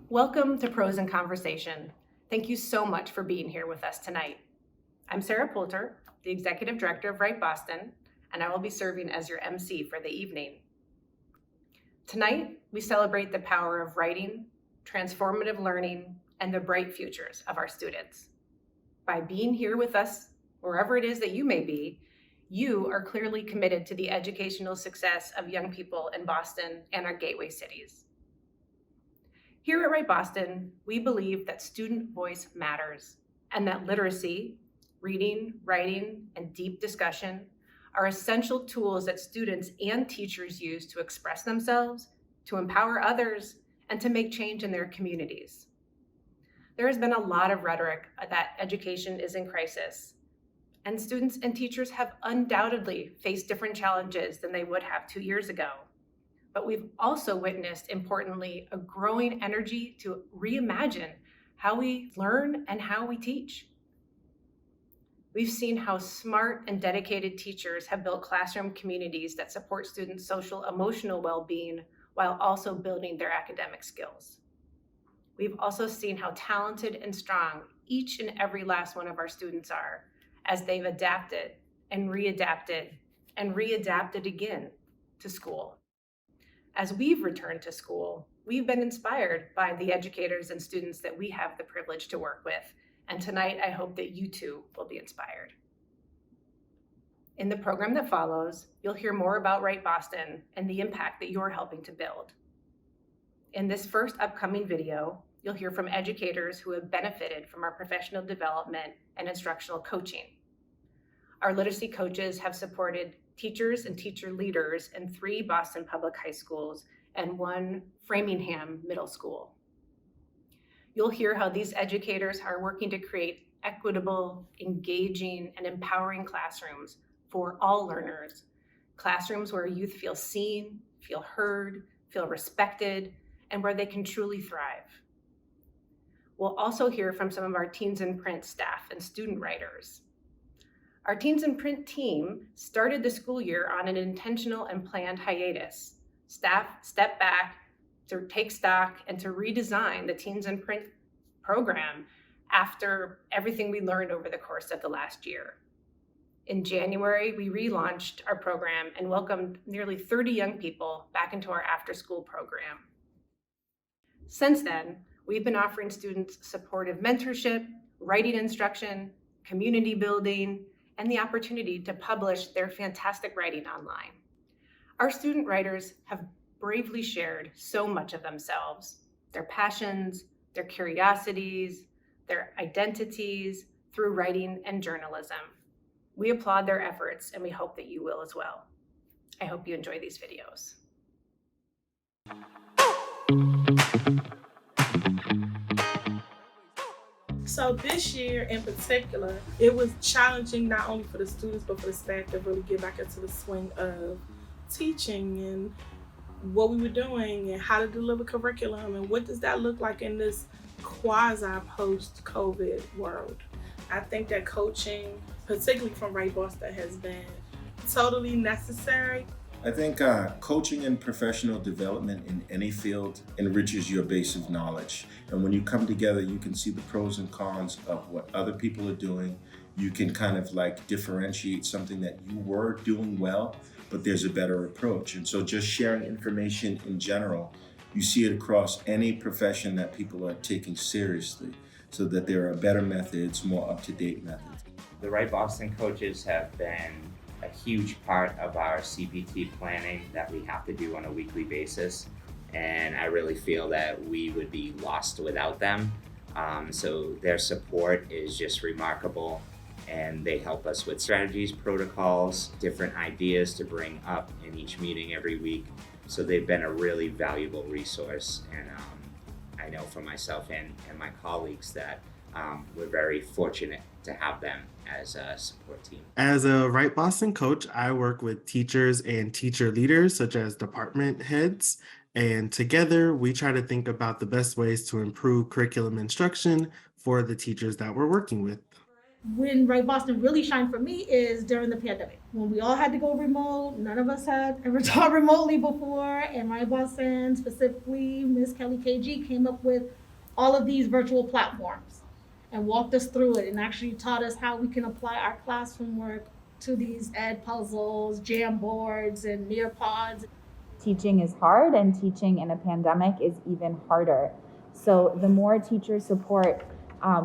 Welcome to Pros and Conversation. Thank you so much for being here with us tonight. I'm Sarah Poulter, the Executive Director of Write Boston, and I will be serving as your MC for the evening. Tonight, we celebrate the power of writing, transformative learning, and the bright futures of our students. By being here with us, wherever it is that you may be, you are clearly committed to the educational success of young people in Boston and our gateway cities. Here at Write Boston, we believe that student voice matters and that literacy, reading, writing, and deep discussion are essential tools that students and teachers use to express themselves, to empower others, and to make change in their communities. There has been a lot of rhetoric that education is in crisis, and students and teachers have undoubtedly faced different challenges than they would have 2 years ago. But we've also witnessed, importantly, a growing energy to reimagine how we learn and how we teach. We've seen how smart and dedicated teachers have built classroom communities that support students' social, emotional well-being while also building their academic skills. We've also seen how talented and strong each and every last one of our students are as they've adapted and readapted again to school. As we've returned to school, we've been inspired by the educators and students that we have the privilege to work with. And tonight, I hope that you too will be inspired. In the program that follows, you'll hear more about Write Boston and the impact that you're helping to build. In this first upcoming video, you'll hear from educators who have benefited from our professional development and instructional coaching. Our literacy coaches have supported teachers and teacher leaders in 3 Boston public high schools and one Framingham Middle School. You'll hear how these educators are working to create equitable, engaging, and empowering classrooms for all learners, classrooms where youth feel seen, feel heard, feel respected, and where they can truly thrive. We'll also hear from some of our Teens in Print staff and student writers. Our Teens in Print team started the school year on an intentional and planned hiatus. Staff stepped back to take stock and to redesign the Teens in Print program after everything we learned over the course of the last year. In January, we relaunched our program and welcomed nearly 30 young people back into our after-school program. Since then, we've been offering students supportive mentorship, writing instruction, community building, and the opportunity to publish their fantastic writing online. Our student writers have bravely shared so much of themselves, their passions, their curiosities, their identities through writing and journalism. We applaud their efforts and we hope that you will as well. I hope you enjoy these videos. So this year in particular, it was challenging not only for the students, but for the staff to really get back into the swing of teaching and what we were doing and how to deliver curriculum and what does that look like in this quasi post-COVID world. I think that coaching, particularly from Write Boston, has been totally necessary. I think coaching and professional development in any field enriches your base of knowledge. And when you come together, you can see the pros and cons of what other people are doing. You can kind of like differentiate something that you were doing well, but there's a better approach. And so just sharing information in general, you see it across any profession that people are taking seriously, so that there are better methods, more up-to-date methods. The Write Boston coaches have been a huge part of our CPT planning that we have to do on a weekly basis. And I really feel that we would be lost without them. So their support is just remarkable. And they help us with strategies, protocols, different ideas to bring up in each meeting every week. So they've been a really valuable resource. And I know for myself and my colleagues that we're very fortunate to have them as a support team. As a Write Boston coach, I work with teachers and teacher leaders, such as department heads, and together we try to think about the best ways to improve curriculum instruction for the teachers that we're working with. When Write Boston really shined for me is during the pandemic, when we all had to go remote. None of us had ever taught remotely before, and Write Boston, specifically Ms. Kelly KG, came up with all of these virtual platforms and walked us through it and actually taught us how we can apply our classroom work to these ed puzzles, jam boards, and Nearpods. Teaching is hard, and teaching in a pandemic is even harder. So the more teacher support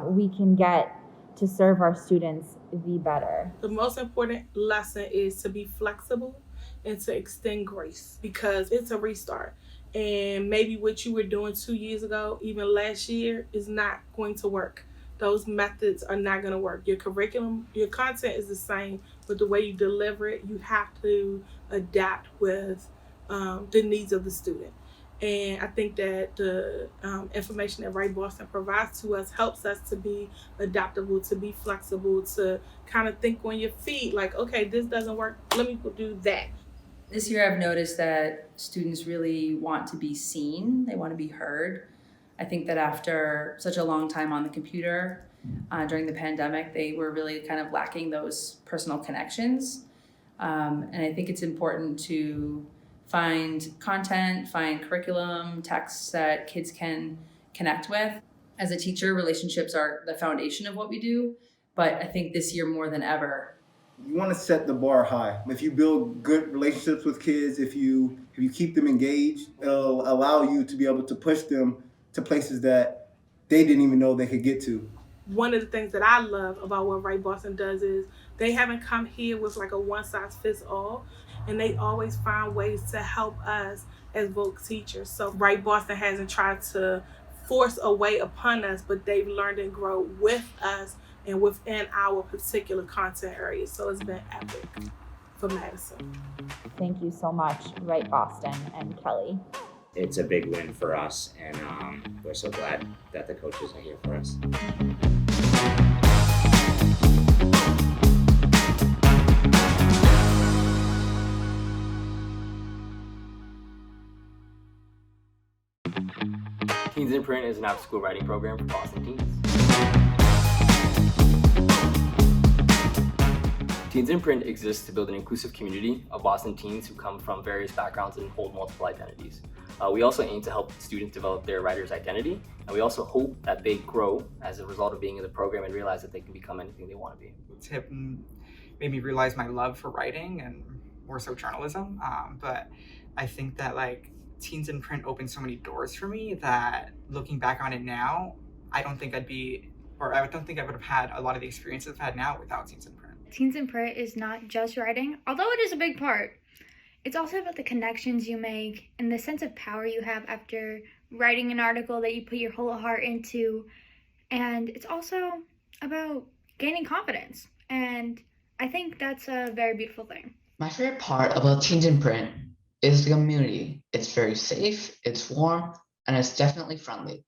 we can get to serve our students, the better. The most important lesson is to be flexible and to extend grace, because it's a restart. And maybe what you were doing 2 years ago, even last year, is not going to work. Those methods are not going to work. Your curriculum, your content is the same, but the way you deliver it, you have to adapt with the needs of the student. And I think that the information that Write Boston provides to us helps us to be adaptable, to be flexible, to kind of think on your feet, like, okay, this doesn't work, let me do that. This year I've noticed that students really want to be seen, they want to be heard. I think that after such a long time on the computer during the pandemic, they were really kind of lacking those personal connections. And I think it's important to find content, find curriculum, texts that kids can connect with. As a teacher, relationships are the foundation of what we do, but I think this year more than ever, you want to set the bar high. If you build good relationships with kids, if you keep them engaged, it'll allow you to be able to push them to places that they didn't even know they could get to. One of the things that I love about what Write Boston does is they haven't come here with like a one-size-fits-all, and they always find ways to help us as Voc teachers. So Write Boston hasn't tried to force a way upon us, but they've learned and grow with us and within our particular content areas. So it's been epic for Madison. Thank you so much, Write Boston and Kelly. It's a big win for us, and we're so glad that the coaches are here for us. Teens in Print is an after-school writing program for Boston teens. Teens in Print exists to build an inclusive community of Boston teens who come from various backgrounds and hold multiple identities. We also aim to help students develop their writer's identity, and we also hope that they grow as a result of being in the program and realize that they can become anything they want to be. Tip made me realize my love for writing and more so journalism, but I think that like Teens in Print opened so many doors for me that looking back on it now, I don't think I would have had a lot of the experiences I've had now without Teens in Print. Teens in Print is not just writing, although it is a big part. It's also about the connections you make and the sense of power you have after writing an article that you put your whole heart into. And it's also about gaining confidence. And I think that's a very beautiful thing. My favorite part about Teens in Print is the community. It's very safe, it's warm, and it's definitely friendly.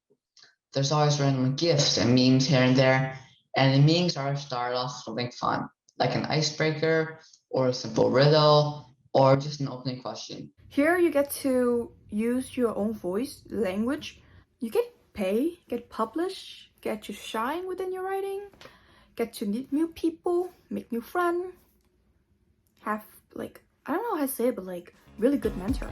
There's always random gifts and memes here and there, and the memes are started off something fun, like an icebreaker, or a simple riddle, or just an opening question. Here you get to use your own voice, language. You get pay, get published, get to shine within your writing, get to meet new people, make new friends, have like, I don't know how to say it, but like really good mentor.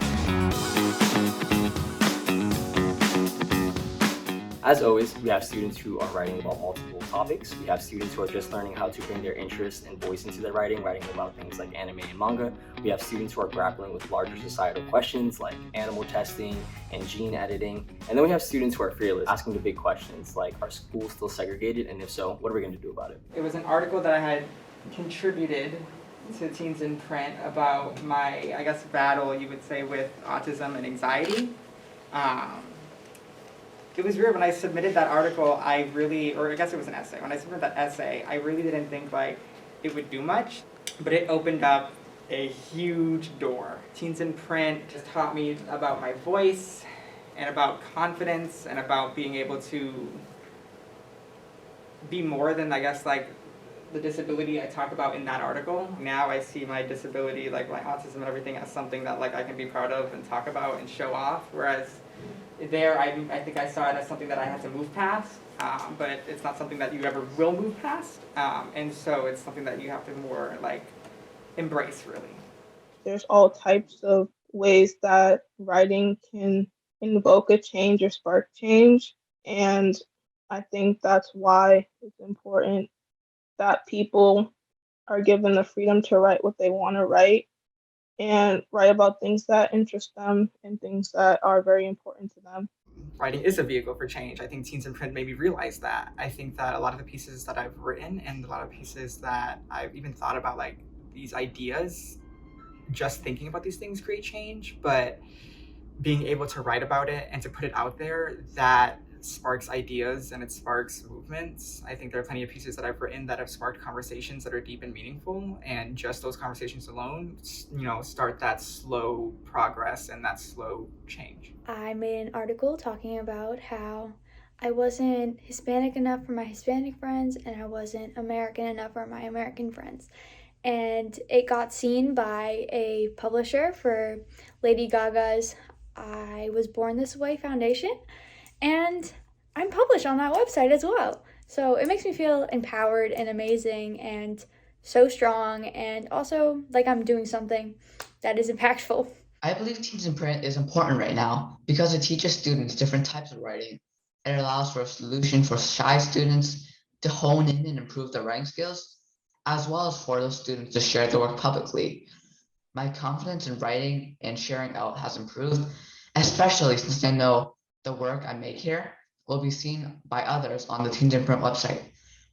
As always, we have students who are writing about multiple topics. We have students who are just learning how to bring their interest and voice into their writing about things like anime and manga. We have students who are grappling with larger societal questions like animal testing and gene editing. And then we have students who are fearless, asking the big questions like, are schools still segregated? And if so, what are we going to do about it? It was an article that I had contributed to Teens in Print about my, I guess, battle, you would say, with autism and anxiety. It was weird when I submitted that article, or I guess it was an essay. When I submitted that essay, I really didn't think like it would do much, but it opened up a huge door. Teens in Print just taught me about my voice and about confidence and about being able to be more than, I guess, like the disability I talk about in that article. Now I see my disability, like my autism and everything, as something that like I can be proud of and talk about and show off, whereas there, I think I saw it as something that I had to move past, but it's not something that you ever will move past, and so it's something that you have to more like embrace, really. There's all types of ways that writing can invoke a change or spark change, and I think that's why it's important that people are given the freedom to write what they want to write and write about things that interest them and things that are very important to them. Writing is a vehicle for change. I think Teens in Print made me realize that. I think that a lot of the pieces that I've written and a lot of pieces that I've even thought about, like these ideas, just thinking about these things create change, but being able to write about it and to put it out there, that sparks ideas and it sparks movements. I think there are plenty of pieces that I've written that have sparked conversations that are deep and meaningful, and just those conversations alone, start that slow progress and that slow change. I made an article talking about how I wasn't Hispanic enough for my Hispanic friends and I wasn't American enough for my American friends. And it got seen by a publisher for Lady Gaga's I Was Born This Way Foundation. And I'm published on that website as well. So it makes me feel empowered and amazing and so strong, and also like I'm doing something that is impactful. I believe Teens in Print is important right now because it teaches students different types of writing. It allows for a solution for shy students to hone in and improve their writing skills, as well as for those students to share their work publicly. My confidence in writing and sharing out has improved, especially since I know the work I make here will be seen by others on the Teens in Print website,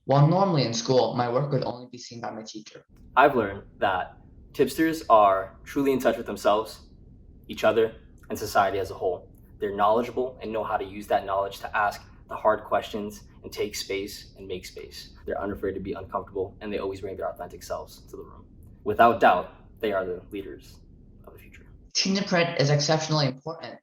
while normally in school, my work would only be seen by my teacher. I've learned that tipsters are truly in touch with themselves, each other, and society as a whole. They're knowledgeable and know how to use that knowledge to ask the hard questions and take space and make space. They're unafraid to be uncomfortable, and they always bring their authentic selves to the room. Without doubt, they are the leaders of the future. Teens in Print is exceptionally important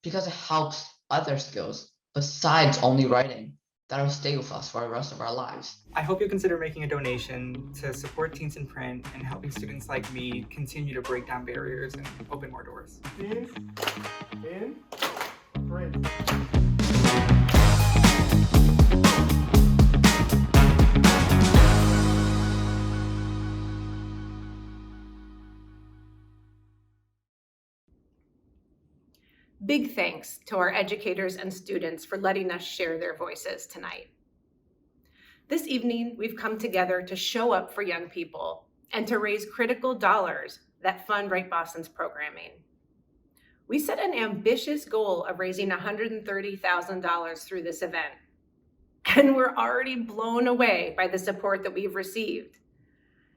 because it helps other skills besides only writing that will stay with us for the rest of our lives. I hope you'll consider making a donation to support Teens in Print and helping students like me continue to break down barriers and open more doors. Teens in Print. Big thanks to our educators and students for letting us share their voices tonight. This evening, we've come together to show up for young people and to raise critical dollars that fund WriteBoston's programming. We set an ambitious goal of raising $130,000 through this event, and we're already blown away by the support that we've received.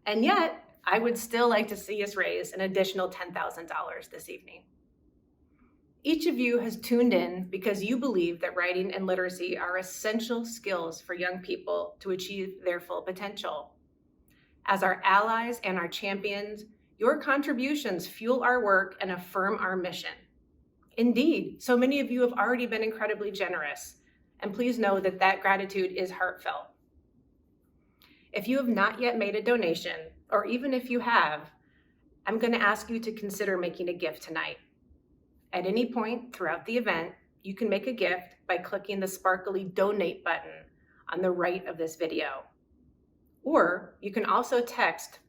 And yet, I would still like to see us raise an additional $10,000 this evening. Each of you has tuned in because you believe that writing and literacy are essential skills for young people to achieve their full potential. As our allies and our champions, your contributions fuel our work and affirm our mission. Indeed, so many of you have already been incredibly generous, and please know that that gratitude is heartfelt. If you have not yet made a donation, or even if you have, I'm going to ask you to consider making a gift tonight. At any point throughout the event, you can make a gift by clicking the sparkly donate button on the right of this video. Or you can also text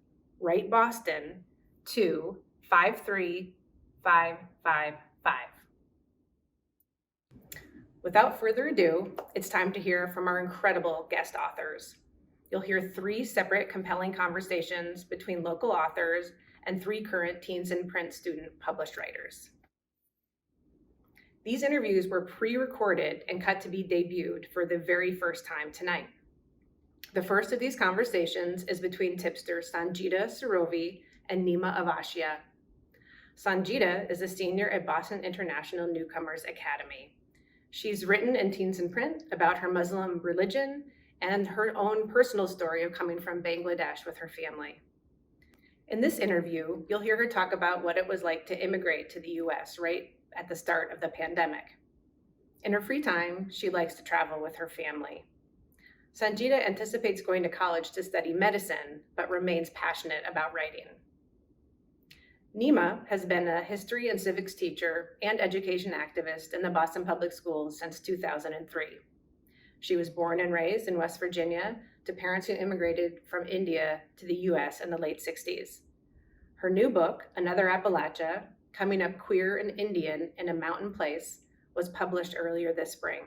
Write Boston to 53555. Without further ado, it's time to hear from our incredible guest authors. You'll hear 3 separate compelling conversations between local authors and 3 current Teens in Print student published writers. These interviews were pre-recorded and cut to be debuted for the very first time tonight. The first of these conversations is between tipster Sanjida Sarovi and Nima Avashia. Sanjida is a senior at Boston International Newcomers Academy. She's written in Teens in Print about her Muslim religion and her own personal story of coming from Bangladesh with her family. In this interview, you'll hear her talk about what it was like to immigrate to the US right at the start of the pandemic. In her free time, she likes to travel with her family. Sanjida anticipates going to college to study medicine, but remains passionate about writing. Nima has been a history and civics teacher and education activist in the Boston Public Schools since 2003. She was born and raised in West Virginia to parents who immigrated from India to the US in the late 60s. Her new book, Another Appalachia, Coming Up Queer and Indian in a Mountain Place, was published earlier this spring.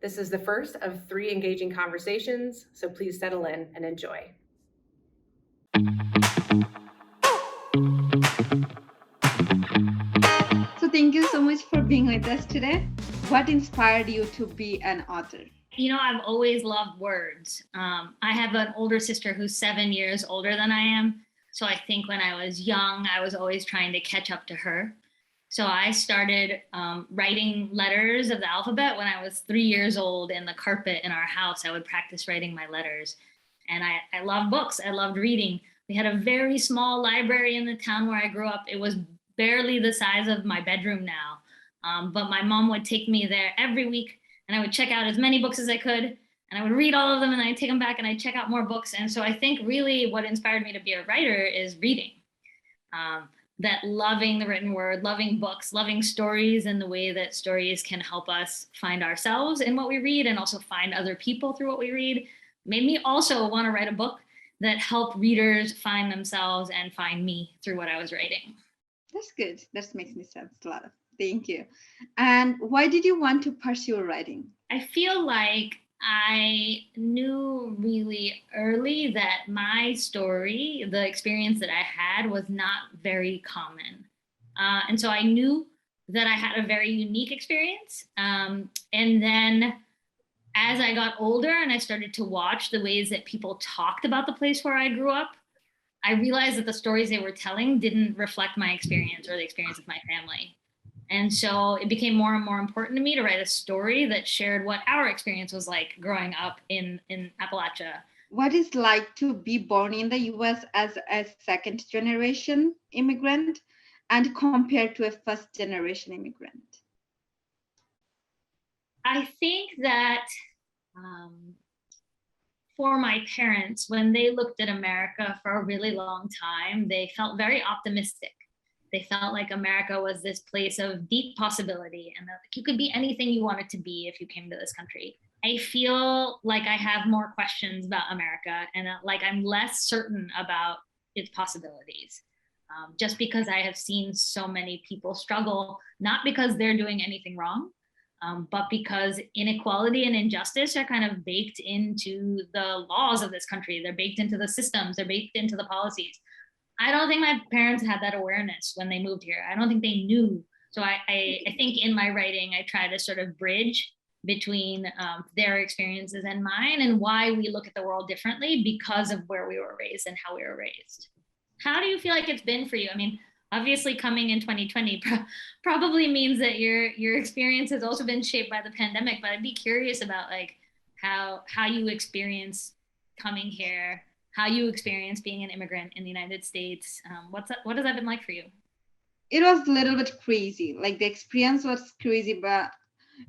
This is the first of 3 engaging conversations, so please settle in and enjoy. So thank you so much for being with us today. What inspired you to be an author? You know, I've always loved words. I have an older sister who's 7 years older than I am. So I think when I was young, I was always trying to catch up to her. So I started writing letters of the alphabet when I was 3 years old in the carpet in our house. I would practice writing my letters. And I loved books. I loved reading. We had a very small library in the town where I grew up. It was barely the size of my bedroom now. But my mom would take me there every week and I would check out as many books as I could. And I would read all of them and I'd take them back and I'd check out more books. And so I think really what inspired me to be a writer is reading. That loving the written word, loving books, loving stories, and the way that stories can help us find ourselves in what we read and also find other people through what we read made me also want to write a book that helped readers find themselves and find me through what I was writing. That's good. That makes me sense a lot. Thank you. And why did you want to pursue writing? I feel like I knew really early that my story, the experience that I had, was not very common. And so I knew that I had a very unique experience. And then as I got older and I started to watch the ways that people talked about the place where I grew up, I realized that the stories they were telling didn't reflect my experience or the experience of my family. And so it became more and more important to me to write a story that shared what our experience was like growing up in Appalachia. What is it like to be born in the US as a second generation immigrant and compared to a first generation immigrant? I think that for my parents, when they looked at America for a really long time, they felt very optimistic. They felt like America was this place of deep possibility and that like, you could be anything you wanted to be if you came to this country. I feel like I have more questions about America and like I'm less certain about its possibilities. Just because I have seen so many people struggle, not because they're doing anything wrong, but because inequality and injustice are kind of baked into the laws of this country. They're baked into the systems, they're baked into the policies. I don't think my parents had that awareness when they moved here. I don't think they knew. So I think in my writing, I try to sort of bridge between their experiences and mine and why we look at the world differently because of where we were raised and how we were raised. How do you feel like it's been for you? I mean, obviously coming in 2020 probably means that your experience has also been shaped by the pandemic, but I'd be curious about like how you experience coming here, how you experience being an immigrant in the United States. What has that been like for you? It was a little bit crazy. Like the experience was crazy, but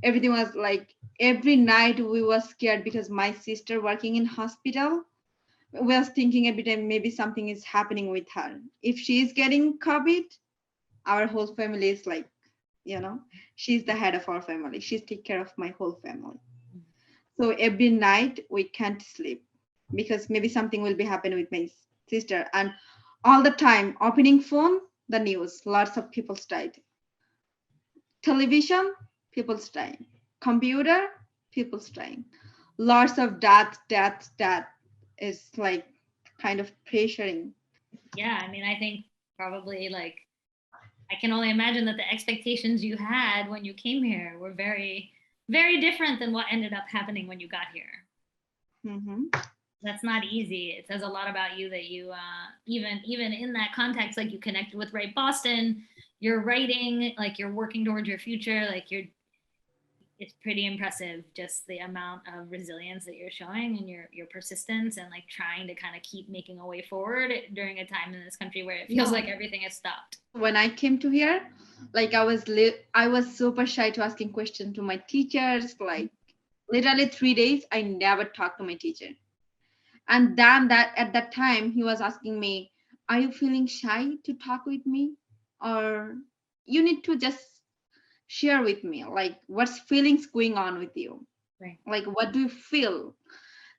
everything was like every night we were scared because my sister working in hospital was thinking every time maybe something is happening with her. If she's getting COVID, our whole family is like, she's the head of our family. She's take care of my whole family. So every night we can't sleep because maybe something will be happening with my sister. And all the time opening phone, the news, lots of people died. Television, people dying. Computer, people dying. Lots of death is like kind of pressuring. Yeah, I mean, I think probably like I can only imagine that the expectations you had when you came here were very, very different than what ended up happening when you got here. Mm-hmm. That's not easy. It says a lot about you that you even in that context, like you connected with Write Boston, you're writing, like you're working towards your future, like it's pretty impressive just the amount of resilience that you're showing and your persistence and like trying to kind of keep making a way forward during a time in this country where it feels like everything has stopped. When I came to here, like I was super shy to asking questions to my teachers. Like literally 3 days, I never talked to my teacher. And then that at that time he was asking me, are you feeling shy to talk with me? Or you need to just share with me, like what's feelings going on with you? Right. Like what do you feel?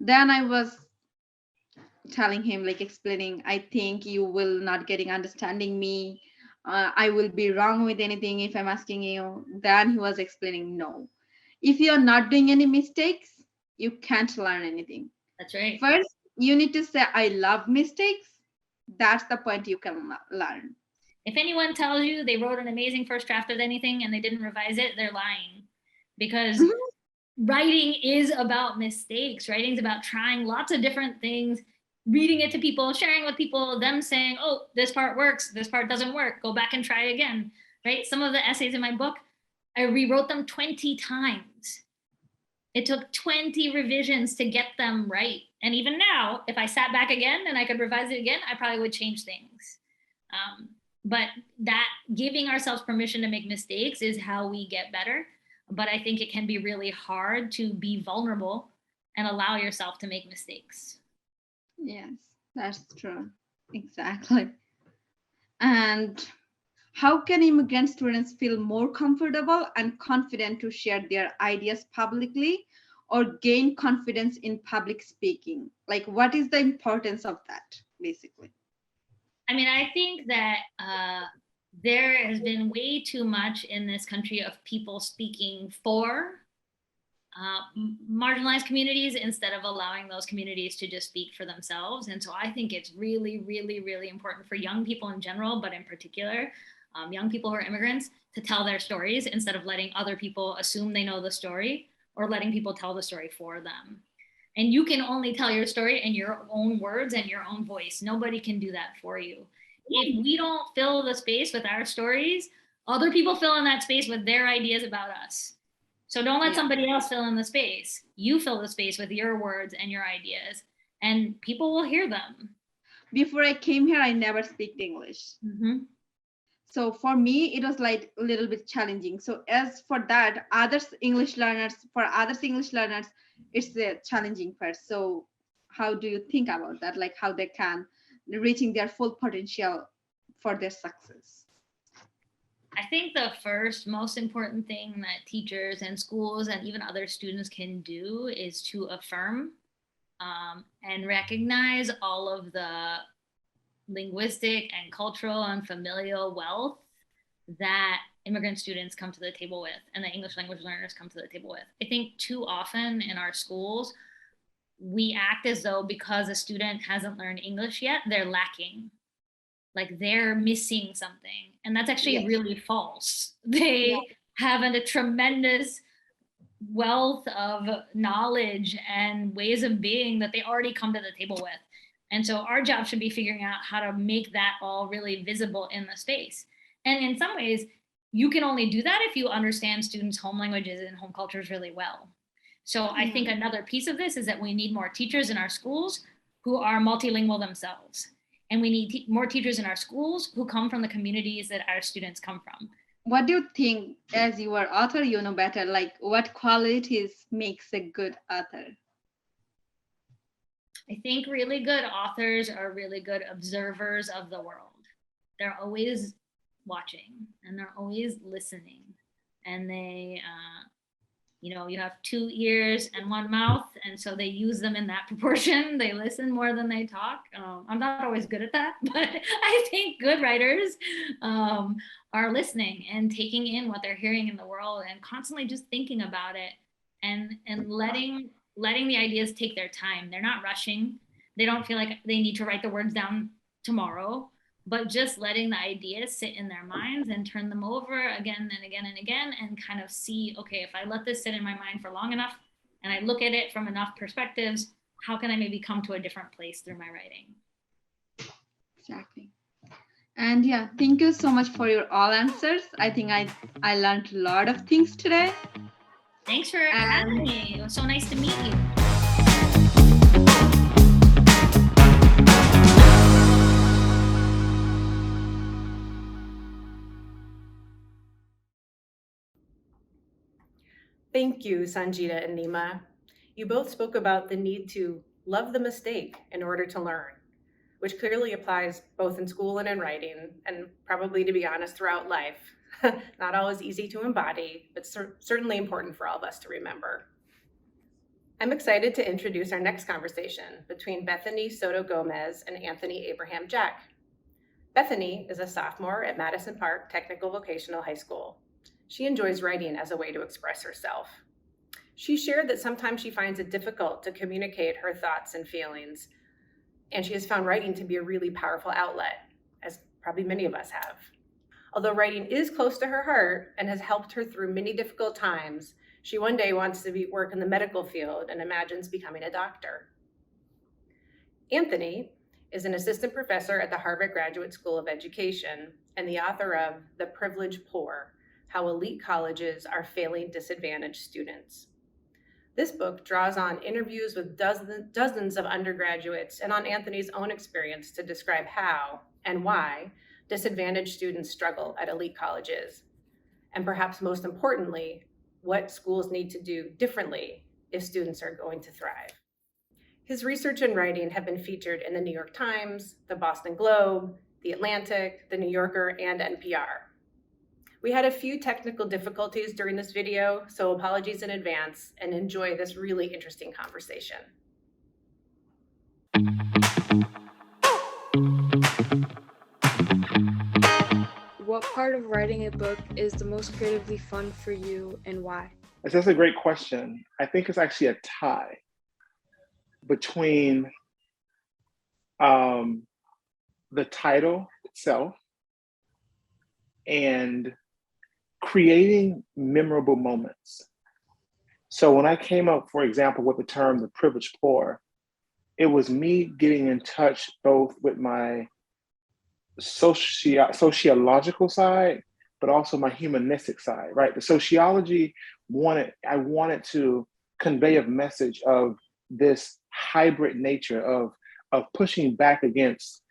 Then I was telling him, like explaining, I think you will not getting understanding me. I will be wrong with anything if I'm asking you. Then he was explaining, no. If you're not doing any mistakes, you can't learn anything. That's right. First, you need to say, I love mistakes. That's the point you can learn. If anyone tells you they wrote an amazing first draft of anything and they didn't revise it, they're lying. Because writing is about mistakes. Writing is about trying lots of different things, reading it to people, sharing with people, them saying, oh, this part works, this part doesn't work, go back and try again, right? Some of the essays in my book, I rewrote them 20 times. It took 20 revisions to get them right. And even now, if I sat back again and I could revise it again, I probably would change things. But that giving ourselves permission to make mistakes is how we get better. But I think it can be really hard to be vulnerable and allow yourself to make mistakes. Yes, that's true. Exactly. And how can immigrant students feel more comfortable and confident to share their ideas publicly or gain confidence in public speaking? Like, what is the importance of that, basically? I mean, I think that there has been way too much in this country of people speaking for marginalized communities instead of allowing those communities to just speak for themselves. And so I think it's really, really, really important for young people in general, but in particular, young people who are immigrants, to tell their stories instead of letting other people assume they know the story or letting people tell the story for them. And you can only tell your story in your own words and your own voice. Nobody can do that for you. If we don't fill the space with our stories, other people fill in that space with their ideas about us. So don't let somebody else fill in the space. You fill the space with your words and your ideas, and people will hear them. Before I came here, I never speak English. Mm-hmm. So for me, it was like a little bit challenging. So as for that, for others English learners, it's the challenging part. So how do you think about that? Like how they can reaching their full potential for their success? I think the first most important thing that teachers and schools and even other students can do is to affirm and recognize all of the linguistic and cultural and familial wealth that immigrant students come to the table with and the English language learners come to the table with. I think too often in our schools, we act as though because a student hasn't learned English yet, they're lacking. Like they're missing something. And that's actually really false. They have a tremendous wealth of knowledge and ways of being that they already come to the table with. And so our job should be figuring out how to make that all really visible in the space. And in some ways, you can only do that if you understand students' home languages and home cultures really well. So I think another piece of this is that we need more teachers in our schools who are multilingual themselves. And we need more teachers in our schools who come from the communities that our students come from. What do you think, as you are author, you know better, like what qualities makes a good author? I think really good authors are really good observers of the world. They're always watching and they're always listening. And they, you have 2 ears and 1 mouth. And so they use them in that proportion. They listen more than they talk. I'm not always good at that, but I think good writers are listening and taking in what they're hearing in the world and constantly just thinking about it and letting the ideas take their time. They're not rushing. They don't feel like they need to write the words down tomorrow, but just letting the ideas sit in their minds and turn them over again and again and again and kind of see, okay, if I let this sit in my mind for long enough and I look at it from enough perspectives, how can I maybe come to a different place through my writing? Exactly. And yeah, thank you so much for your all answers. I think I learned a lot of things today. Thanks for having me. It was so nice to meet you. Thank you, Sanjida and Nima. You both spoke about the need to love the mistake in order to learn, which clearly applies both in school and in writing, and probably, to be honest, throughout life. Not always easy to embody, but certainly important for all of us to remember. I'm excited to introduce our next conversation between Bethany Soto Gomez and Anthony Abraham Jack. Bethany is a sophomore at Madison Park Technical Vocational High School. She enjoys writing as a way to express herself. She shared that sometimes she finds it difficult to communicate her thoughts and feelings, and she has found writing to be a really powerful outlet, as probably many of us have. Although writing is close to her heart and has helped her through many difficult times, she one day wants to work in the medical field and imagines becoming a doctor. Anthony is an assistant professor at the Harvard Graduate School of Education and the author of The Privileged Poor: How Elite Colleges Are Failing Disadvantaged Students. This book draws on interviews with dozens of undergraduates and on Anthony's own experience to describe how and why disadvantaged students struggle at elite colleges, and perhaps most importantly, what schools need to do differently if students are going to thrive. His research and writing have been featured in the New York Times, the Boston Globe, the Atlantic, the New Yorker, and NPR. We had a few technical difficulties during this video, so apologies in advance, and enjoy this really interesting conversation. What part of writing a book is the most creatively fun for you and why? That's a great question. I think it's actually a tie between the title itself and creating memorable moments. So when I came up, for example, with the term the privileged poor, it was me getting in touch both with my sociological side, but also my humanistic side, right? The sociology I wanted to convey a message of this hybrid nature of pushing back against,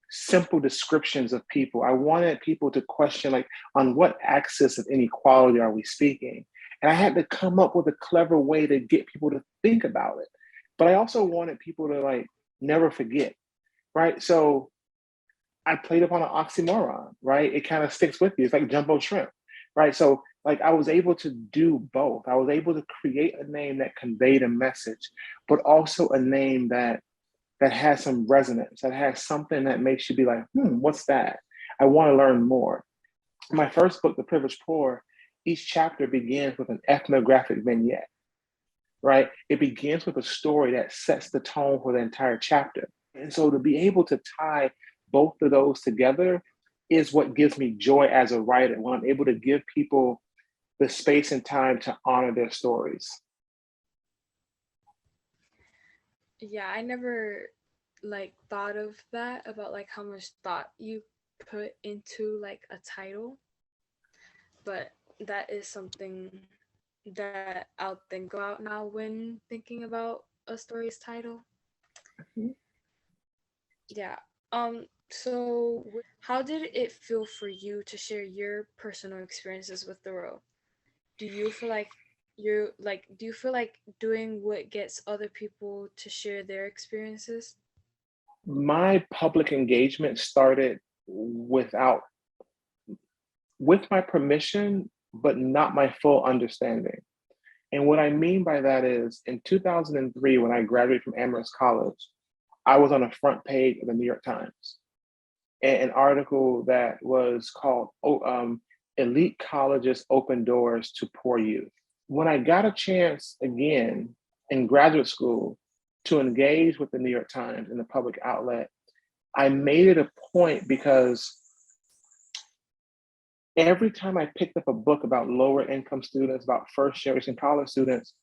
simple descriptions of people. I wanted people to question, like, on what axis of inequality are we speaking? And I had to come up with a clever way to get people to think about it. But I also wanted people to, like, never forget, right? So I played upon an oxymoron, right? It kind of sticks with you. It's like jumbo shrimp, right? So, like, I was able to do both. I was able to create a name that conveyed a message, but also a name that has some resonance, that has something that makes you be like, what's that? I want to learn more. My first book, The Privileged Poor, each chapter begins with an ethnographic vignette, right? It begins with a story that sets the tone for the entire chapter. And so to be able to tie both of those together is what gives me joy as a writer, when I'm able to give people the space and time to honor their stories. Yeah, I never like thought of that, about like how much thought you put into like a title, but that is something that I'll think about now when thinking about a story's title. Mm-hmm. Yeah. So how did it feel for you to share your personal experiences with the world? Do you feel like doing what gets other people to share their experiences? My public engagement started with my permission, but not my full understanding. And what I mean by that is, in 2003, when I graduated from Amherst College, I was on the front page of the New York Times. And an article that was called Elite Colleges Open Doors to Poor Youth. When I got a chance again in graduate school to engage with the New York Times in the public outlet, I made it a point, because every time I picked up a book about lower income students, about first generation college students,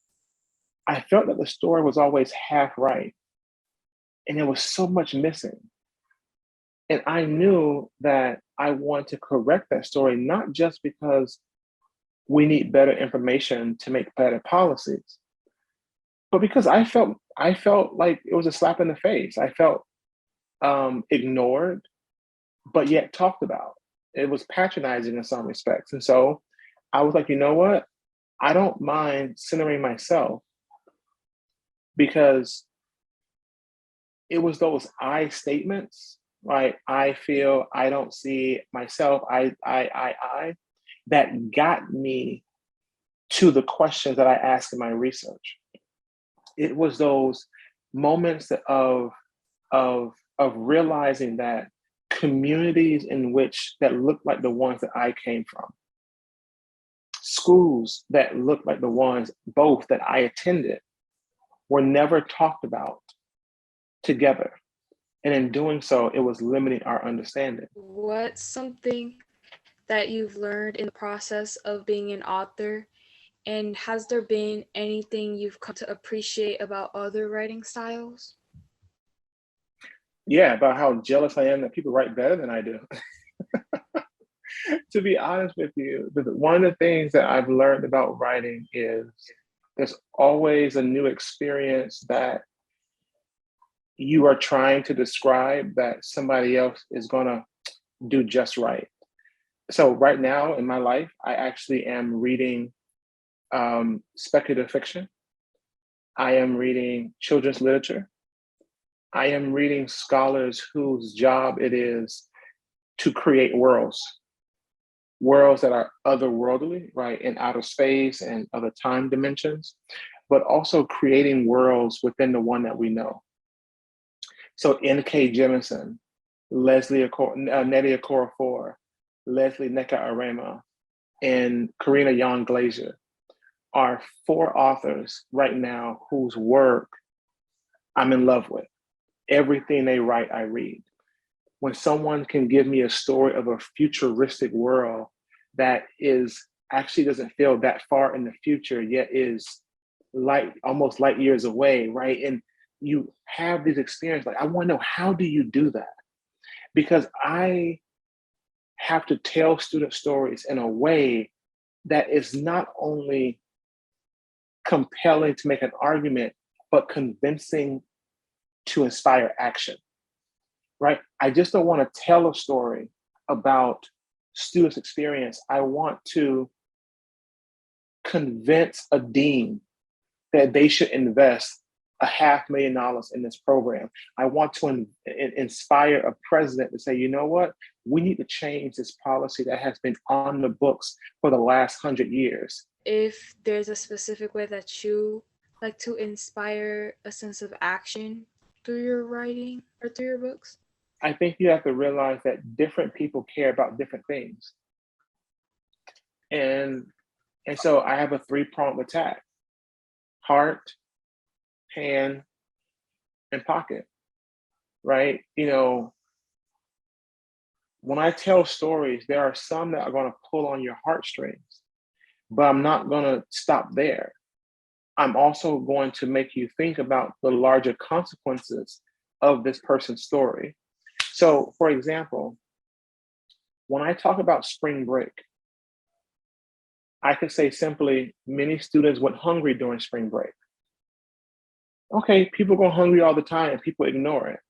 I felt that the story was always half right. And there was so much missing. And I knew that I wanted to correct that story, not just because we need better information to make better policies, but because I felt like it was a slap in the face. I felt ignored, but yet talked about. It was patronizing in some respects. And so I was like, you know what? I don't mind centering myself, because it was those I statements, right? I feel, I don't see myself, I, that got me to the questions that I asked in my research. It was those moments of realizing that communities that look like the ones that I came from, schools that look like the ones both that I attended, were never talked about together. And in doing so, it was limiting our understanding. What's something that you've learned in the process of being an author? And has there been anything you've come to appreciate about other writing styles? Yeah, about how jealous I am that people write better than I do. To be honest with you, one of the things that I've learned about writing is there's always a new experience that you are trying to describe that somebody else is going to do just right. So right now in my life, I actually am reading speculative fiction. I am reading children's literature. I am reading scholars whose job it is to create worlds that are otherworldly, right, in outer space and other time dimensions, but also creating worlds within the one that we know. So N.K. Jemisin, Nnedi Okorafor, Leslie Neka Arema, and Karina Yon Glazer are 4 authors right now whose work I'm in love with. Everything they write, I read. When someone can give me a story of a futuristic world that actually doesn't feel that far in the future, yet is almost light years away, right? And you have these experiences, like, I want to know, how do you do that? Because I have to tell student stories in a way that is not only compelling to make an argument, but convincing to inspire action. right? I just don't want to tell a story about students' experience. I want to convince a dean that they should invest $500,000 in this program. I want to inspire a president to say, you know what? We need to change this policy that has been on the books for the last 100 years. If there's a specific way that you like to inspire a sense of action through your writing or through your books? I think you have to realize that different people care about different things. And so I have a 3-pronged attack: heart, hand, and pocket, right? You know, when I tell stories, there are some that are going to pull on your heartstrings, but I'm not going to stop there. I'm also going to make you think about the larger consequences of this person's story. So, for example, when I talk about spring break, I could say simply, many students went hungry during spring break. Okay, people go hungry all the time and people ignore it.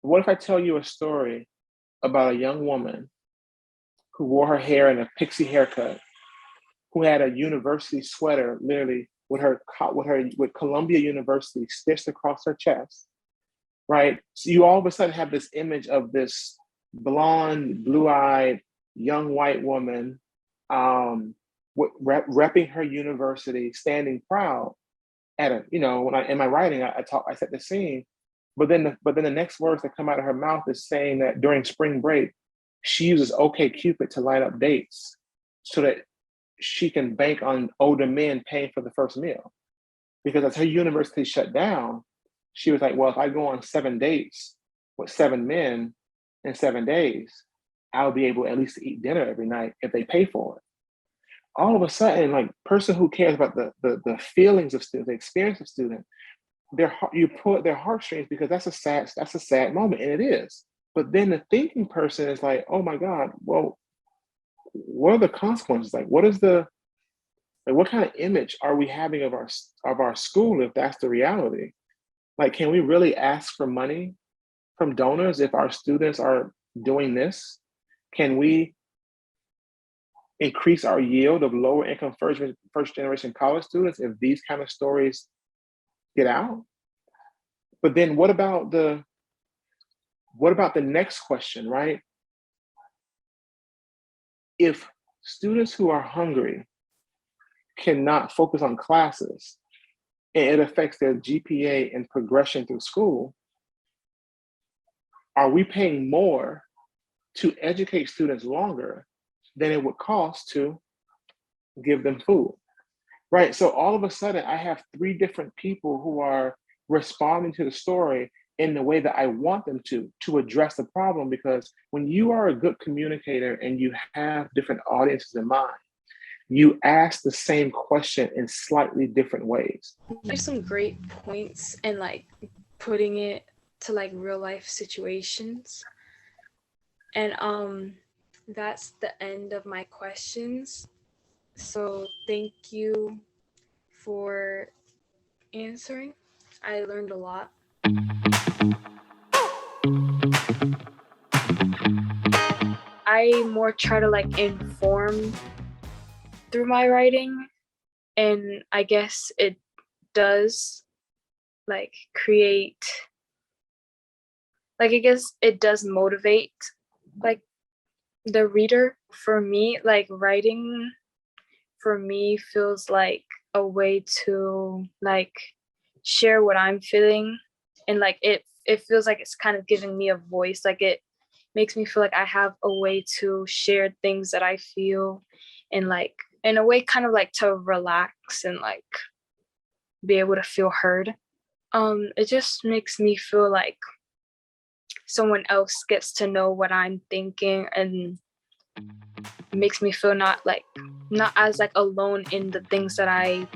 What if I tell you a story about a young woman who wore her hair in a pixie haircut, who had a university sweater literally with Columbia University stitched across her chest, right? So you all of a sudden have this image of this blonde, blue-eyed, young white woman repping her university, standing proud at a, when in my writing, I set the scene, but then the next words that come out of her mouth is saying that during spring break, she uses OkCupid to line up dates so that she can bank on older men paying for the first meal. Because as her university shut down, she was like, well, if I go on 7 dates with 7 men in 7 days, I'll be able at least to eat dinner every night if they pay for it. All of a sudden, like, person who cares about the feelings of students, the experience of students, you pull at their heartstrings because that's a sad moment, and it is. But then the thinking person is like, oh my God, well, what are the consequences? Like, what kind of image are we having of our school if that's the reality? Like, can we really ask for money from donors if our students are doing this? Can we increase our yield of lower income first generation college students if these kind of stories get out? But then what about the next question, right? If students who are hungry cannot focus on classes and it affects their GPA and progression through school, are we paying more to educate students longer than it would cost to give them food, right? So all of a sudden, I have 3 different people who are responding to the story in the way that I want them to address the problem. Because when you are a good communicator and you have different audiences in mind, you ask the same question in slightly different ways. There's some great points and like putting it to like real life situations. And that's the end of my questions. So thank you for answering. I learned a lot. I more try to like inform through my writing, and I guess it does like create, like I guess it does motivate like the reader. For me, like writing for me feels like a way to like share what I'm feeling, and like it feels like it's kind of giving me a voice. Like it makes me feel like I have a way to share things that I feel, and like in a way kind of like to relax and like be able to feel heard. It just makes me feel like someone else gets to know what I'm thinking, and makes me feel not as like alone in the things that I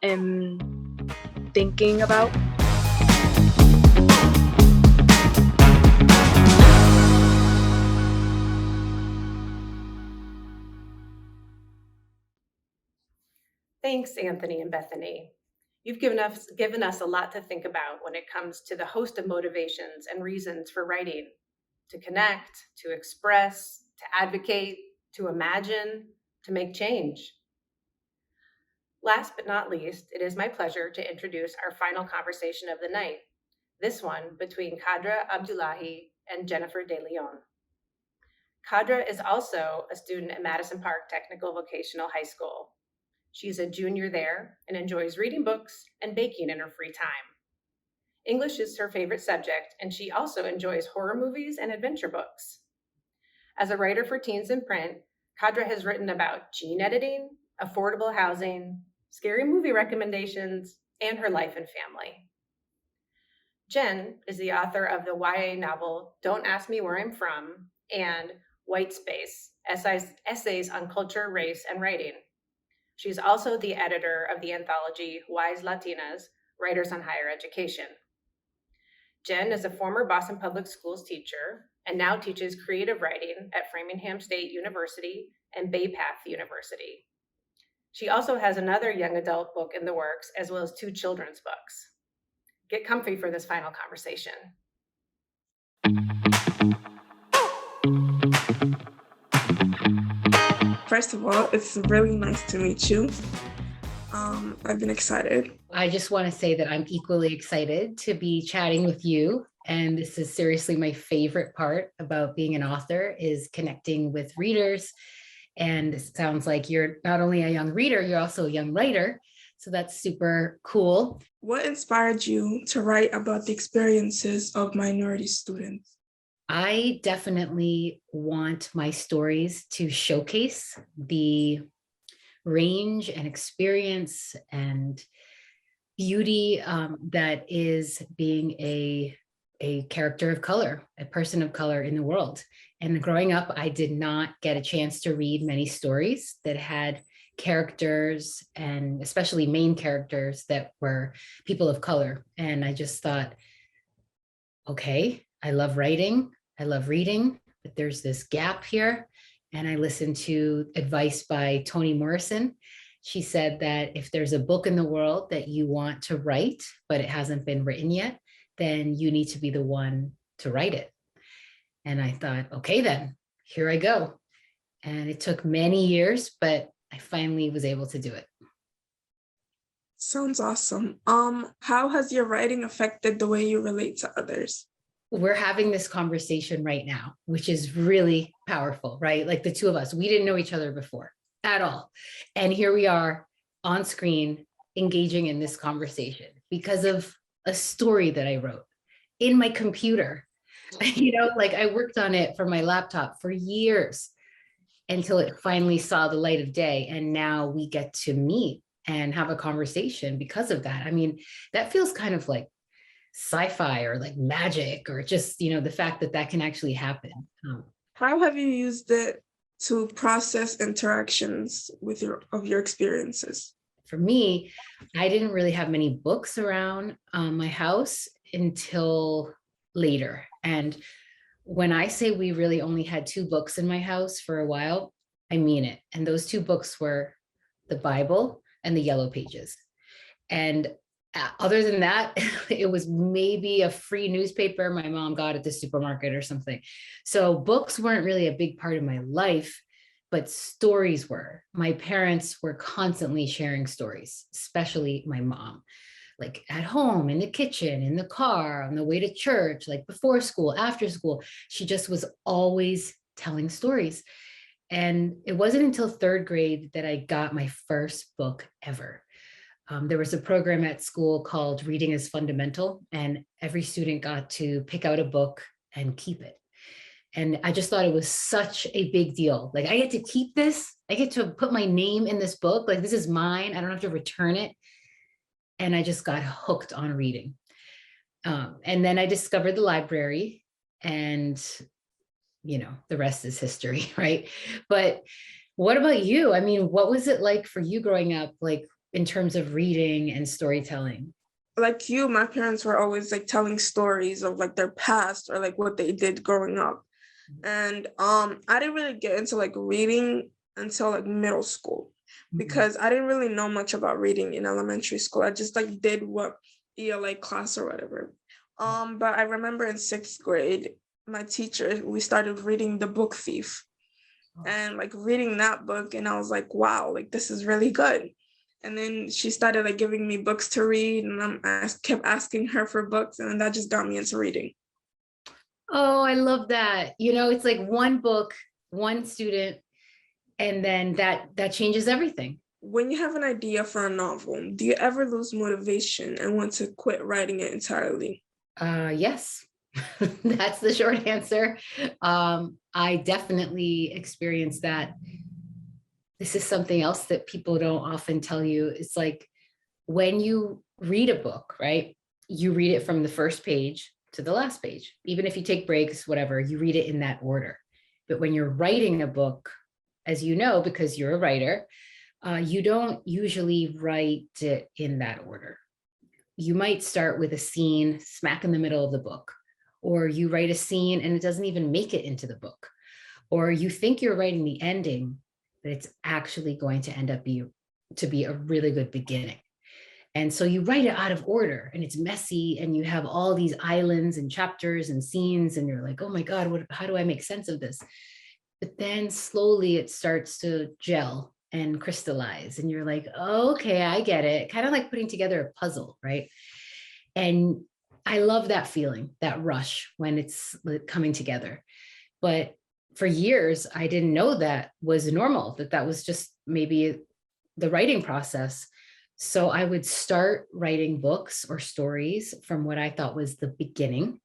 am thinking about. Thanks, Anthony and Bethany. You've given us a lot to think about when it comes to the host of motivations and reasons for writing. to connect, to express, to advocate, to imagine, to make change. Last but not least, it is my pleasure to introduce our final conversation of the night, this one between Khadra Abdullahi and Jennifer deleon. Khadra is also a student at Madison Park Technical Vocational High School. She's a junior there and enjoys reading books and baking in her free time. English is her favorite subject, and she also enjoys horror movies and adventure books. As a writer for Teens in Print, Khadra has written about gene editing, affordable housing, scary movie recommendations, and her life and family. Jen is the author of the YA novel Don't Ask Me Where I'm From and White Space, essays on culture, race, and writing. She's also the editor of the anthology Wise Latinas, Writers on Higher Education. Jen is a former Boston Public Schools teacher and now teaches creative writing at Framingham State University and Bay Path University. She also has another young adult book in the works, as well as 2 children's books. Get comfy for this final conversation. First of all, it's really nice to meet you. I've been excited. I just want to say that I'm equally excited to be chatting with you. And this is seriously my favorite part about being an author, is connecting with readers. And it sounds like you're not only a young reader, you're also a young writer. So that's super cool. What inspired you to write about the experiences of minority students? I definitely want my stories to showcase the range and experience and beauty that is being a character of color, a person of color in the world. And growing up, I did not get a chance to read many stories that had characters, and especially main characters, that were people of color. And I just thought, okay, I love writing, I love reading, but there's this gap here. And I listened to advice by Toni Morrison. She said that if there's a book in the world that you want to write, but it hasn't been written yet, then you need to be the one to write it. And I thought, okay, then here I go. And it took many years, but I finally was able to do it. Sounds awesome. How has your writing affected the way you relate to others? We're having this conversation right now, which is really powerful, right? Like the two of us, we didn't know each other before at all. And here we are on screen engaging in this conversation because of a story that I wrote in my computer. Like I worked on it for my laptop for years until it finally saw the light of day. And now we get to meet and have a conversation because of that. I mean, that feels kind of like sci-fi or like magic, or just, the fact that that can actually happen. How have you used it to process interactions of your experiences? For me, I didn't really have many books around my house until later. And when I say we really only had 2 books in my house for a while, I mean it. And those 2 books were the Bible and the Yellow Pages. And other than that, it was maybe a free newspaper my mom got at the supermarket or something. So books weren't really a big part of my life, but stories were. My parents were constantly sharing stories, especially my mom, like at home, in the kitchen, in the car, on the way to church, like before school, after school. She just was always telling stories. And it wasn't until 3rd grade that I got my first book ever. There was a program at school called Reading is Fundamental, and every student got to pick out a book and keep it. And I just thought it was such a big deal. Like, I get to keep this. I get to put my name in this book. Like, this is mine. I don't have to return it. And I just got hooked on reading. And then I discovered the library, and, the rest is history, right? But what about you? I mean, what was it like for you growing up, like in terms of reading and storytelling? Like you, my parents were always like telling stories of like their past or like what they did growing up. And I didn't really get into like reading until like middle school, because I didn't really know much about reading in elementary school. I just like did what ELA class or whatever. But I remember in 6th grade, my teacher, we started reading The Book Thief, and like reading that book, and I was like, wow, like this is really good. And then she started like giving me books to read, and I kept asking her for books, and then that just got me into reading. Oh, I love that. You know, it's like one book, one student, and then that changes everything. When you have an idea for a novel, do you ever lose motivation and want to quit writing it entirely? Yes, that's the short answer. I definitely experienced that. This is something else that people don't often tell you. It's like when you read a book, right? You read it from the first page to the last page. Even if you take breaks, whatever, you read it in that order. But when you're writing a book, as you know, because you're a writer, you don't usually write it in that order. You might start with a scene smack in the middle of the book, or you write a scene and it doesn't even make it into the book, or you think you're writing the ending, but it's actually going to end up to be a really good beginning. And so you write it out of order, and it's messy, and you have all these islands and chapters and scenes, and you're like, oh my God, how do I make sense of this? But then slowly it starts to gel and crystallize, and you're like, oh, okay, I get it. Kind of like putting together a puzzle, right? And I love that feeling, that rush when it's coming together. But for years, I didn't know that was normal, that was just maybe the writing process. So I would start writing books or stories from what I thought was the beginning,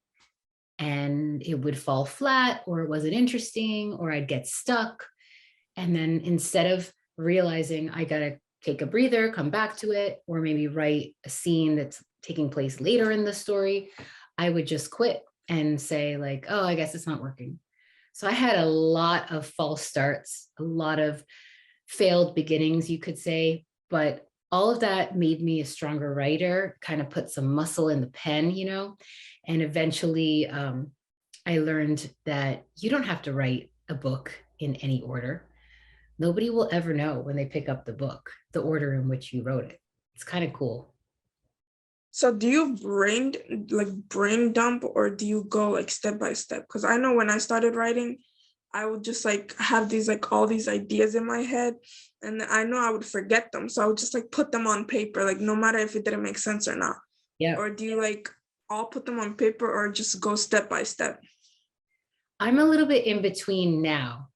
and it would fall flat, or it wasn't interesting, or I'd get stuck. And then instead of realizing I got to take a breather, come back to it, or maybe write a scene that's taking place later in the story, I would just quit and say like, oh, I guess it's not working. So I had a lot of false starts, a lot of failed beginnings, you could say, but all of that made me a stronger writer, kind of put some muscle in the pen, you know, and eventually I learned that you don't have to write a book in any order. Nobody will ever know when they pick up the book, the order in which you wrote it. It's kind of cool. So do you brain dump, or do you go like step by step? Because I know when I started writing, I would just like have these like all these ideas in my head, and I know I would forget them. So I would just like put them on paper, like no matter if it didn't make sense or not. Yeah. Or do you like all put them on paper, or just go step by step? I'm a little bit in between now.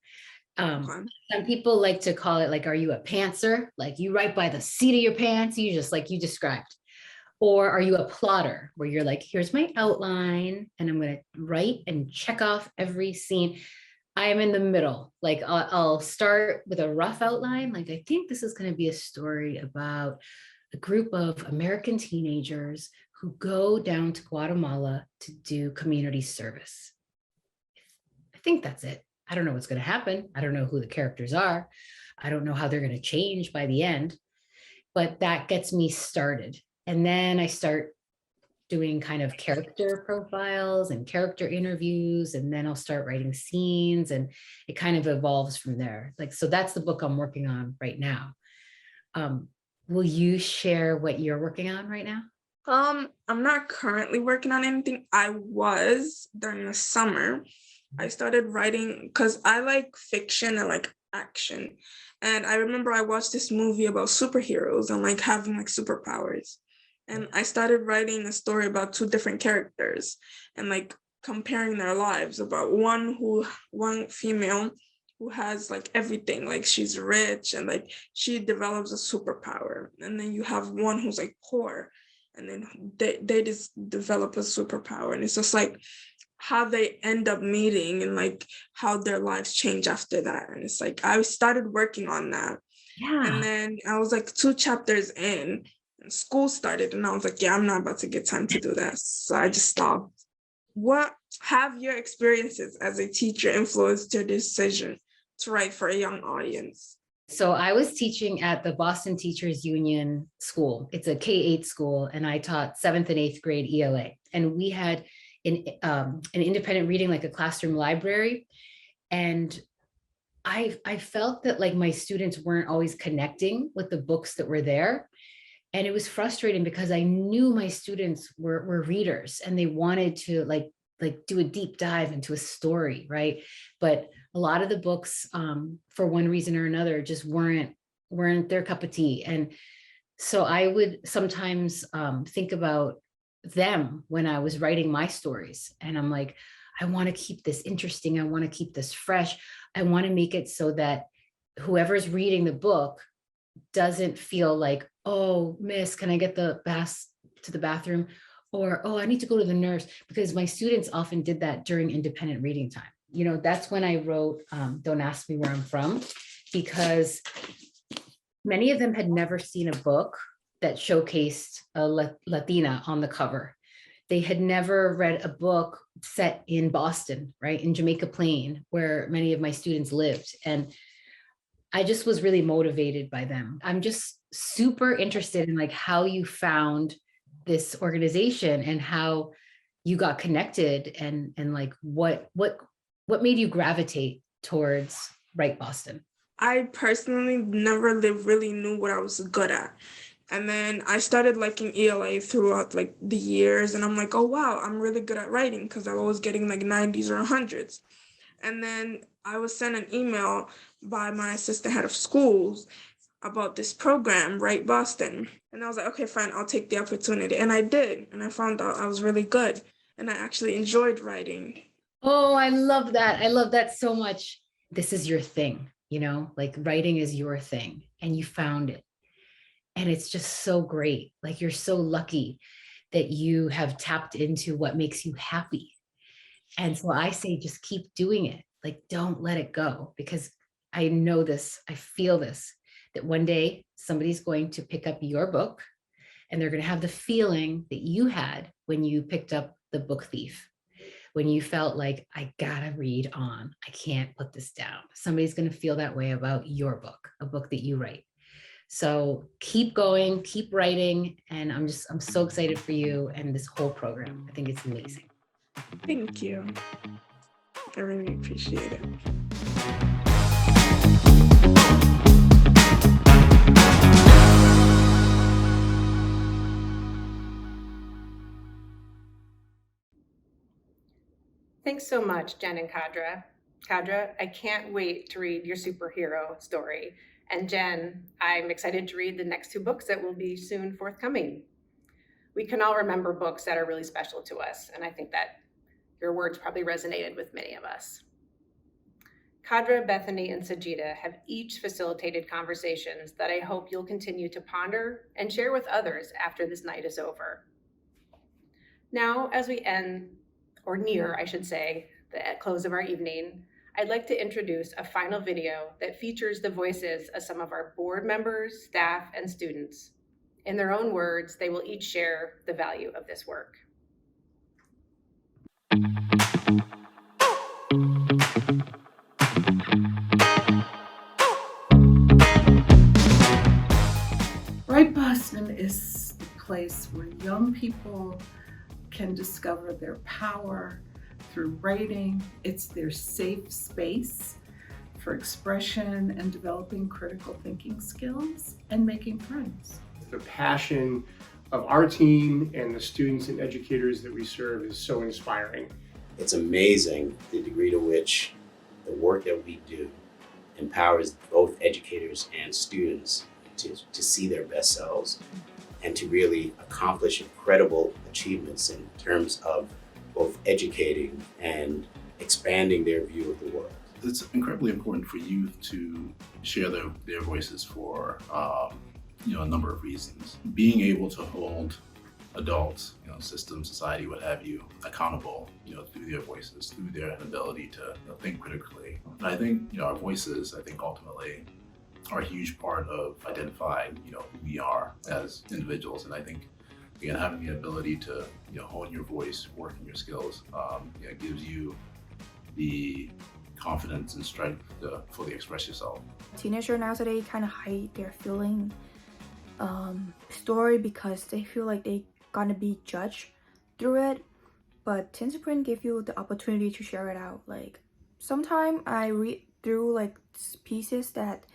Some people like to call it like, are you a pantser? Like you write by the seat of your pants, you just like you described. Or are you a plotter where you're like, here's my outline and I'm going to write and check off every scene. I am in the middle. Like I'll start with a rough outline. Like, I think this is going to be a story about a group of American teenagers who go down to Guatemala to do community service. I think that's it. I don't know what's going to happen. I don't know who the characters are. I don't know how they're going to change by the end, but that gets me started. And then I start doing kind of character profiles and character interviews, and then I'll start writing scenes, and it kind of evolves from there. Like, so that's the book I'm working on right now. Will you share what you're working on right now? I'm not currently working on anything. I was during the summer. I started writing because I like fiction and like action. And I remember I watched this movie about superheroes and like having like superpowers. And I started writing a story about two different characters and like comparing their lives, about one female who has like everything, like she's rich and like she develops a superpower. And then you have one who's like poor, and then they just develop a superpower. And it's just like how they end up meeting and like how their lives change after that. And it's like I started working on that. Yeah. And then I was like 2 chapters in, and school started, and I was like, yeah, I'm not about to get time to do that. So I just stopped. What have your experiences as a teacher influenced your decision to write for a young audience? So I was teaching at the Boston Teachers Union school. It's a K-8 school, and I taught 7th and 8th grade ELA. And we had an independent reading, like a classroom library. And I felt that like my students weren't always connecting with the books that were there. And it was frustrating because I knew my students were readers, and they wanted to like like do a deep dive into a story, right? But a lot of the books, for one reason or another, just weren't their cup of tea. And so I would sometimes think about them when I was writing my stories. And I'm like, I want to keep this interesting. I want to keep this fresh. I want to make it so that whoever's reading the book doesn't feel like, oh, miss, can I get the bath to the bathroom? Or, oh, I need to go to the nurse, because my students often did that during independent reading time. You know, that's when I wrote Don't Ask Me Where I'm From, because many of them had never seen a book that showcased a Latina on the cover. They had never read a book set in Boston, right, in Jamaica Plain, where many of my students lived. And I just was really motivated by them. I'm just super interested in like how you found this organization and how you got connected, and like what made you gravitate towards Write Boston? I personally never really knew what I was good at. And then I started liking ELA throughout like the years, and I'm like, oh wow, I'm really good at writing, because I was getting like 90s or 100s. And then I was sent an email by my assistant head of schools about this program, Write Boston. And I was like, okay, fine, I'll take the opportunity. And I did. And I found out I was really good. And I actually enjoyed writing. Oh, I love that. I love that so much. This is your thing, you know, like writing is your thing, and you found it. And it's just so great. Like, you're so lucky that you have tapped into what makes you happy. And so I say, just keep doing it. Like, don't let it go, because I know this, I feel this, that one day somebody's going to pick up your book and they're going to have the feeling that you had when you picked up The Book Thief, when you felt like, I gotta read on, I can't put this down. Somebody's going to feel that way about your book, a book that you write. So keep going, keep writing. And I'm so excited for you and this whole program. I think it's amazing. Thank you. I really appreciate it. Thanks so much, Jen and Khadra. Khadra, I can't wait to read your superhero story. And Jen, I'm excited to read the next two books that will be soon forthcoming. We can all remember books that are really special to us, and I think that your words probably resonated with many of us. Khadra, Bethany, and Sanjida have each facilitated conversations that I hope you'll continue to ponder and share with others after this night is over. Now, as we end, or near, I should say, the close of our evening, I'd like to introduce a final video that features the voices of some of our board members, staff, and students. In their own words, they will each share the value of this work. Write Boston is the place where young people can discover their power through writing. It's their safe space for expression and developing critical thinking skills and making friends. The passion of our team and the students and educators that we serve is so inspiring. It's amazing the degree to which the work that we do empowers both educators and students to see their best selves and to really accomplish incredible achievements in terms of both educating and expanding their view of the world. It's incredibly important for youth to share their voices for a number of reasons. Being able to hold adults, system, society, what have you, accountable, through their voices, through their ability to think critically. And I think, our voices, ultimately are a huge part of identifying, who we are as individuals. And I think, again, having the ability to, hone your voice, work on your skills, gives you the confidence and strength to fully express yourself. Teenagers nowadays kind of hide their feeling story because they feel like they gonna be judged through it. But Teens in Print give you the opportunity to share it out. Like, sometimes I read through like pieces that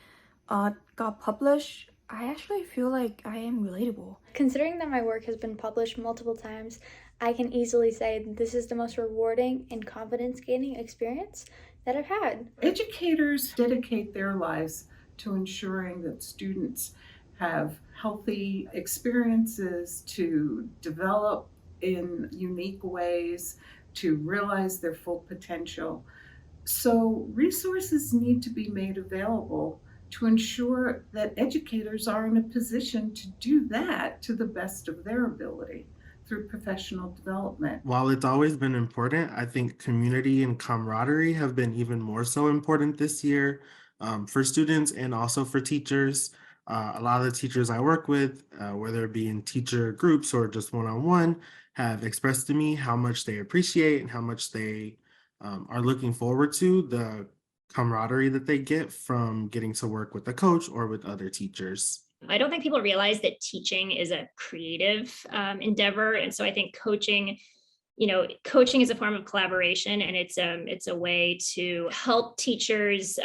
got published. I actually feel like I am relatable. Considering that my work has been published multiple times, I can easily say that this is the most rewarding and confidence gaining experience that I've had. Educators dedicate their lives to ensuring that students have healthy experiences, to develop in unique ways, to realize their full potential. So resources need to be made available to ensure that educators are in a position to do that to the best of their ability through professional development. While it's always been important, I think community and camaraderie have been even more so important this year for students and also for teachers. A lot of the teachers I work with, whether it be in teacher groups or just one-on-one, have expressed to me how much they appreciate and how much they are looking forward to the camaraderie that they get from getting to work with a coach or with other teachers. I don't think people realize that teaching is a creative endeavor. And so I think coaching is a form of collaboration, and it's a way to help teachers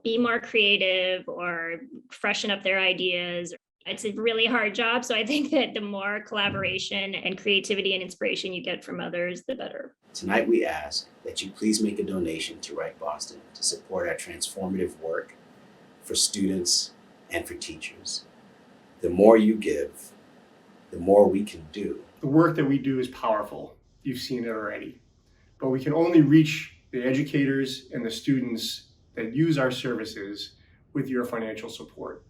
be more creative or freshen up their ideas. It's a really hard job. So I think that the more collaboration and creativity and inspiration you get from others, the better. Tonight we ask that you please make a donation to Write Boston to support our transformative work for students and for teachers. The more you give, the more we can do. The work that we do is powerful. You've seen it already. But we can only reach the educators and the students that use our services with your financial support.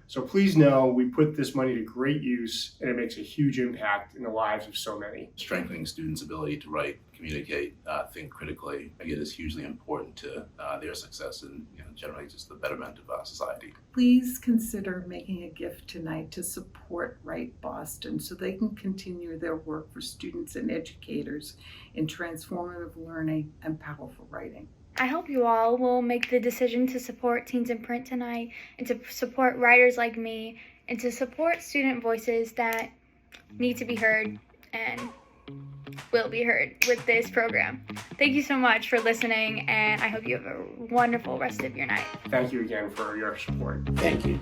So please know we put this money to great use, and it makes a huge impact in the lives of so many. Strengthening students' ability to write, communicate, think critically, again, is hugely important to their success and generally just the betterment of society. Please consider making a gift tonight to support Write Boston so they can continue their work for students and educators in transformative learning and powerful writing. I hope you all will make the decision to support Teens in Print tonight and to support writers like me and to support student voices that need to be heard and will be heard with this program. Thank you so much for listening, and I hope you have a wonderful rest of your night. Thank you again for your support. Thank you.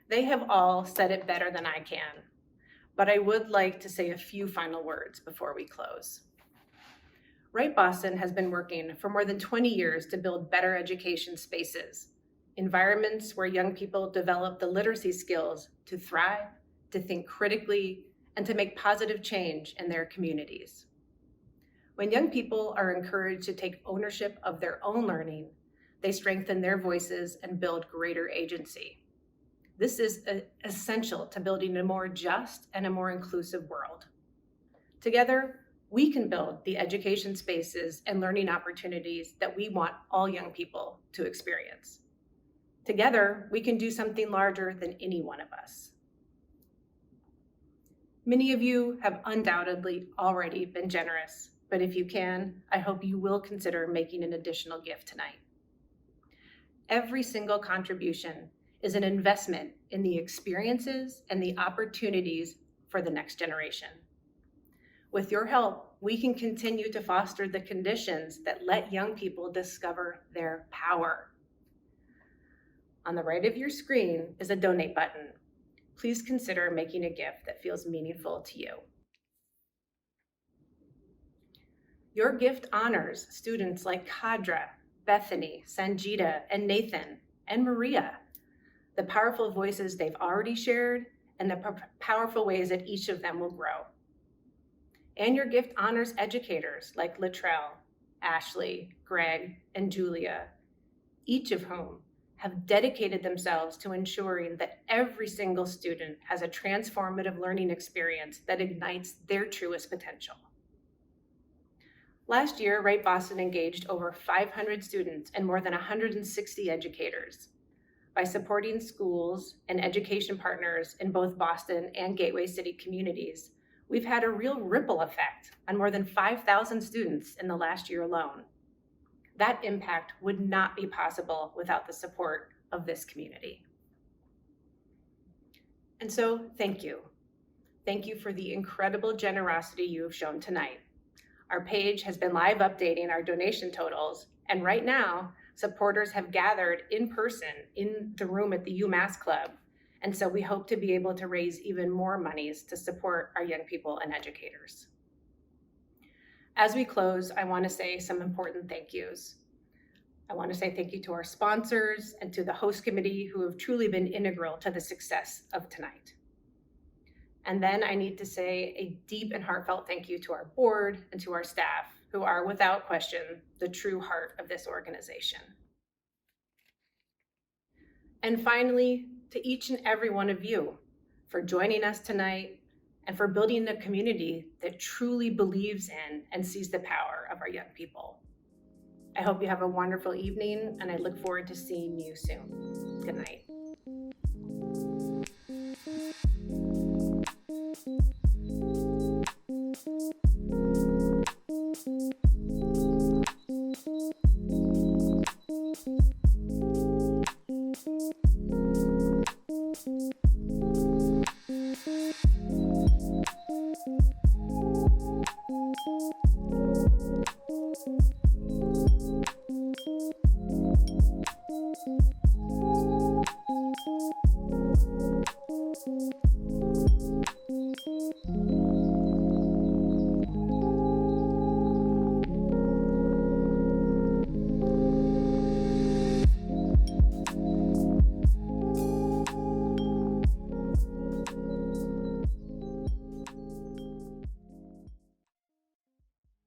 They have all said it better than I can, but I would like to say a few final words before we close. Write Boston has been working for more than 20 years to build better education spaces, environments where young people develop the literacy skills to thrive, to think critically, and to make positive change in their communities. When young people are encouraged to take ownership of their own learning, they strengthen their voices and build greater agency. This is essential to building a more just and a more inclusive world. Together, we can build the education spaces and learning opportunities that we want all young people to experience. Together, we can do something larger than any one of us. Many of you have undoubtedly already been generous, but if you can, I hope you will consider making an additional gift tonight. Every single contribution is an investment in the experiences and the opportunities for the next generation. With your help, we can continue to foster the conditions that let young people discover their power. On the right of your screen is a donate button. Please consider making a gift that feels meaningful to you. Your gift honors students like Khadra, Bethany, Sanjida, and Nathan, and Maria, the powerful voices they've already shared, and the powerful ways that each of them will grow. And your gift honors educators like Latrell, Ashley, Greg, and Julia, each of whom have dedicated themselves to ensuring that every single student has a transformative learning experience that ignites their truest potential. Last year, Write Boston engaged over 500 students and more than 160 educators. By supporting schools and education partners in both Boston and Gateway City communities, we've had a real ripple effect on more than 5,000 students in the last year alone. That impact would not be possible without the support of this community. And so, thank you. Thank you for the incredible generosity you have shown tonight. Our page has been live updating our donation totals And right now, supporters have gathered in person in the room at the UMass Club. And so we hope to be able to raise even more monies to support our young people and educators. As we close, I want to say some important thank yous. I want to say thank you to our sponsors and to the host committee who have truly been integral to the success of tonight. And then I need to say a deep and heartfelt thank you to our board and to our staff, who are without question the true heart of this organization. And finally, to each and every one of you for joining us tonight and for building a community that truly believes in and sees the power of our young people. I hope you have a wonderful evening, and I look forward to seeing you soon. Good night.